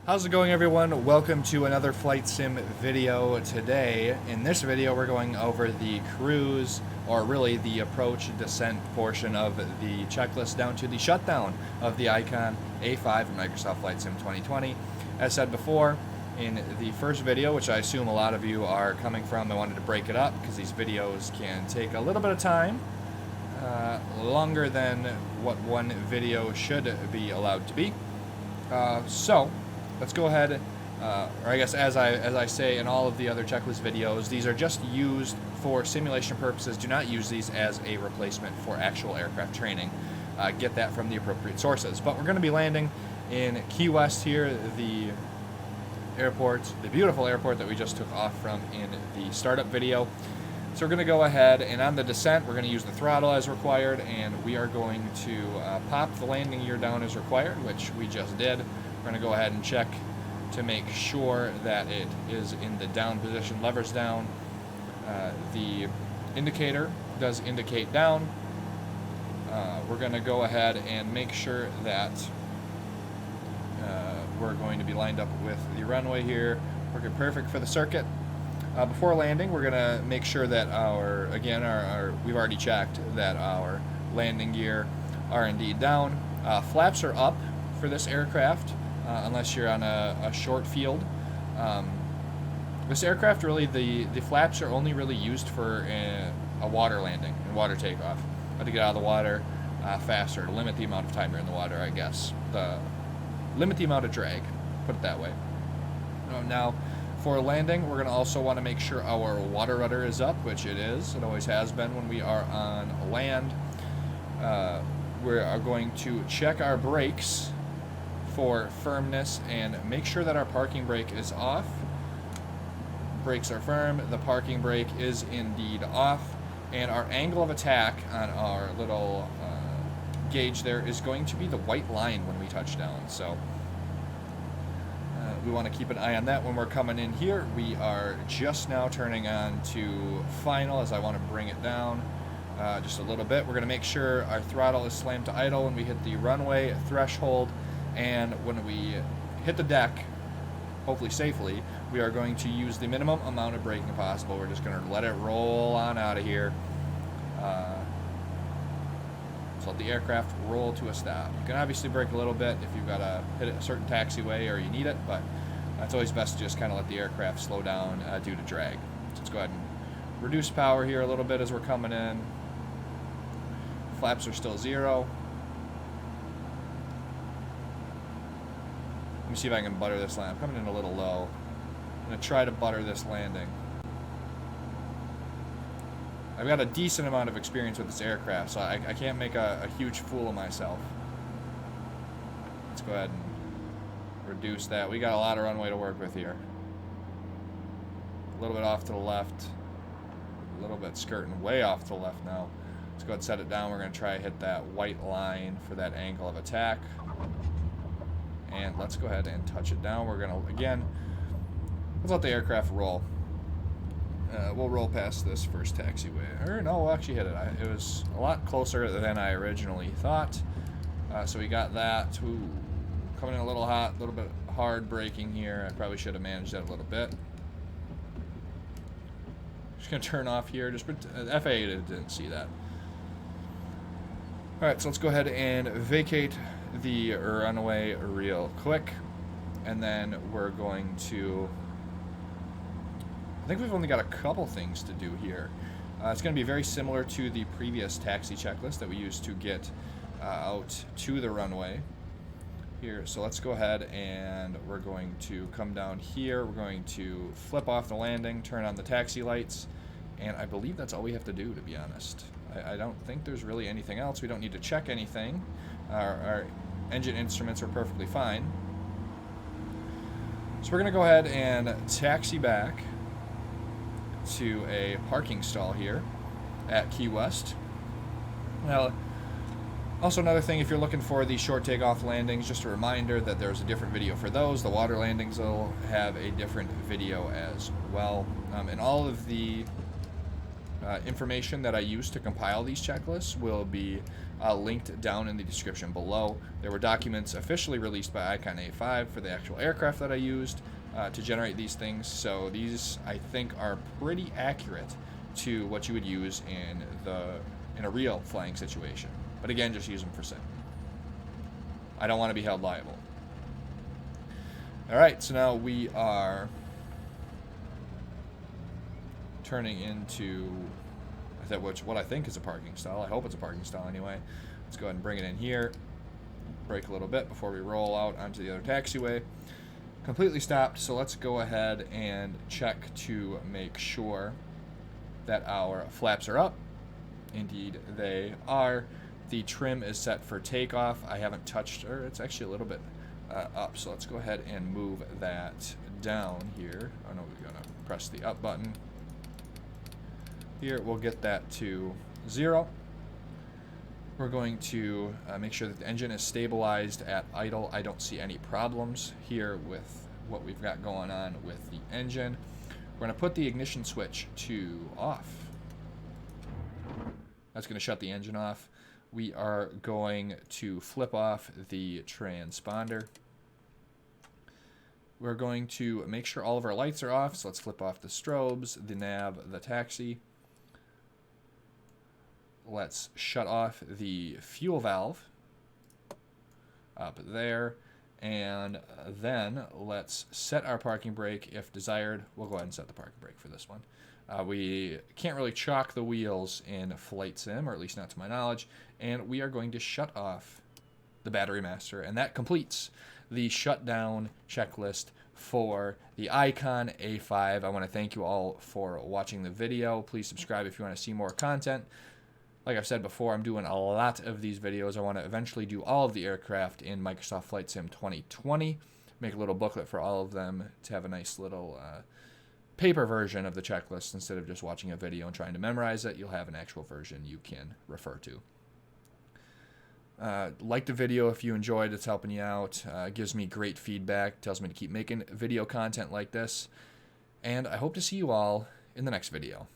How's it going, everyone? Welcome to another flight sim video. Today, in this video, we're going over the cruise, or really the approach descent portion of the checklist down to the shutdown of the Icon A5 in Microsoft Flight Sim 2020. As said before, in the first video, which I assume a lot of you are coming from, I wanted to break it up because these videos can take a little bit of time, longer than what one video should be allowed to be. So let's go ahead, or I guess as I say in all of the other checklist videos, these are just used for simulation purposes. Do not use these as a replacement for actual aircraft training. Get that from the appropriate sources. But we're going to be landing in Key West here, the airport, the beautiful airport that we just took off from in the startup video. So we're going to go ahead, and on the descent, we're going to use the throttle as required, and we are going to pop the landing gear down as required, which we just did. We're going to go ahead and check to make sure that it is in the down position, levers down. The indicator does indicate down. We're going to go ahead and make sure that we're going to be lined up with the runway here, working perfect for the circuit. Before landing, we're going to make sure that we've already checked that our landing gear are indeed down. Flaps are up for this aircraft, unless you're on a short field. This aircraft, really, the flaps are only really used for a water landing and water takeoff. To get out of the water faster, to limit the amount of time you're in the water, I guess. Limit the amount of drag, put it that way. Now, for landing, we're going to also want to make sure our water rudder is up, which it is. It always has been when we are on land. We are going to check our brakes for firmness and make sure that our parking brake is off. Brakes are firm, the parking brake is indeed off, and our angle of attack on our little gauge there is going to be the white line when we touch down. So we want to keep an eye on that when we're coming in here. We are just now turning on to final as I want to bring it down just a little bit. We're going to make sure our throttle is slammed to idle when we hit the runway threshold, and when we hit the deck, hopefully safely, we are going to use the minimum amount of braking possible. We're just going to let it roll on out of here. So let the aircraft roll to a stop. You can obviously brake a little bit if you've got to hit a certain taxiway or you need it, but it's always best to just kind of let the aircraft slow down due to drag. So let's go ahead and reduce power here a little bit as we're coming in. Flaps are still 0. Let me see if I can butter this land. I'm coming in a little low. I'm going to try to butter this landing. I've got a decent amount of experience with this aircraft, so I can't make a huge fool of myself. Let's go ahead and reduce that. We got a lot of runway to work with here. A little bit off to the left. A little bit skirting way off to the left now. Let's go ahead and set it down. We're going to try to hit that white line for that angle of attack. And let's go ahead and touch it down. We're going to, again, let's let the aircraft roll. We'll roll past this first taxiway. Or no, we'll actually hit it. It was a lot closer than I originally thought. So we got that. Ooh, coming in a little hot, a little bit hard braking here. I probably should have managed that a little bit. Just going to turn off here. Just FAA didn't see that. Alright, so let's go ahead and vacate the runway real quick. And then we're going to... I think we've only got a couple things to do here. It's going to be very similar to the previous taxi checklist that we used to get out to the runway here. So let's go ahead and we're going to come down here. We're going to flip off the landing, turn on the taxi lights, and I believe that's all we have to do, to be honest. I don't think there's really anything else. We don't need to check anything. Our engine instruments are perfectly fine. So we're going to go ahead and taxi back to a parking stall here at Key West. Now, also another thing, if you're looking for the short takeoff landings, just a reminder that there's a different video for those. The water landings will have a different video as well. And all of the information that I use to compile these checklists will be linked down in the description below. There were documents officially released by Icon A5 for the actual aircraft that I used to generate these things, so these I think are pretty accurate to what you would use in a real flying situation. But again, just use them for sim. I don't want to be held liable. Alright, so now we are turning into what I think is a parking stall. I hope it's a parking stall anyway. Let's go ahead and bring it in here. Brake a little bit before we roll out onto the other taxiway. Completely stopped, so let's go ahead and check to make sure that our flaps are up. Indeed, they are. The trim is set for takeoff. I haven't touched, or it's actually a little bit up, so let's go ahead and move that down here. Oh no, we're gonna press the up button. Here, we'll get that to 0. We're going to make sure that the engine is stabilized at idle. I don't see any problems here with what we've got going on with the engine. We're going to put the ignition switch to off. That's going to shut the engine off. We are going to flip off the transponder. We're going to make sure all of our lights are off. So let's flip off the strobes, the nav, the taxi. Let's shut off the fuel valve up there, and then let's set our parking brake if desired. We'll go ahead and set the parking brake for this one. We can't really chalk the wheels in Flight Sim, or at least not to my knowledge, and we are going to shut off the battery master, and that completes the shutdown checklist for the Icon A5. I want to thank you all for watching the video. Please subscribe if you want to see more content. Like I've said before, I'm doing a lot of these videos. I want to eventually do all of the aircraft in Microsoft Flight Sim 2020. Make a little booklet for all of them to have a nice little paper version of the checklist. Instead of just watching a video and trying to memorize it, you'll have an actual version you can refer to. Like the video if you enjoyed. It's helping you out. Gives me great feedback. Tells me to keep making video content like this. And I hope to see you all in the next video.